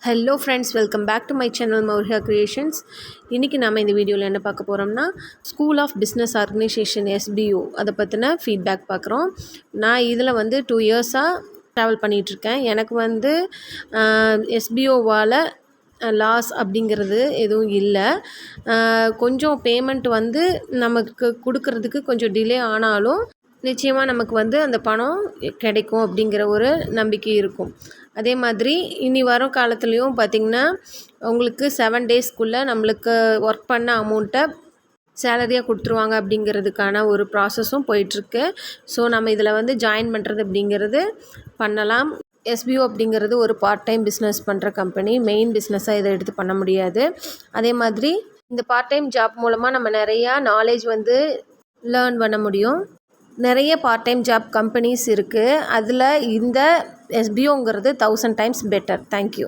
Hello friends, welcome back to my channel Maurya creations. இன்றைக்கி நம்ம இந்த வீடியோவில் என்ன பார்க்க போகிறோம்னா, school of business organisation SBO அதை பற்றின ஃபீட்பேக் பார்க்குறோம். நான் இதில் 2 இயர்ஸாக ட்ராவல் பண்ணிகிட்ருக்கேன். எனக்கு SBOவால் லாஸ் அப்படிங்கிறது எதுவும் இல்லை. கொஞ்சம் பேமெண்ட் நமக்கு கொடுக்கறதுக்கு கொஞ்சம் டிலே ஆனாலும் நிச்சயமாக நமக்கு அந்த பணம் கிடைக்கும் அப்படிங்கிற ஒரு நம்பிக்கை இருக்கும். அதே மாதிரி இனி வரும் காலத்துலேயும் பார்த்திங்கன்னா உங்களுக்கு 7 டேஸ்க்குள்ளே நம்மளுக்கு ஒர்க் பண்ண அமௌண்ட்டை சேலரியாக கொடுத்துருவாங்க அப்படிங்கிறதுக்கான ஒரு ப்ராசஸும் போயிட்டுருக்கு. ஸோ நம்ம இதில் ஜாயின் பண்ணுறது அப்படிங்கிறது பண்ணலாம். SBO அப்படிங்கிறது ஒரு பார்ட் டைம் பிஸ்னஸ் பண்ணுற கம்பெனி. மெயின் பிஸ்னஸாக இதை எடுத்து பண்ண முடியாது. அதே மாதிரி இந்த பார்ட் டைம் ஜாப் மூலமாக நம்ம நிறையா நாலேஜ் லேர்ன் பண்ண முடியும். நிறைய பார்ட் டைம் ஜாப் கம்பெனிஸ் இருக்குது. அதில் இந்த SBOங்கிறது 1000 டைம்ஸ் பெட்டர். தேங்க்யூ.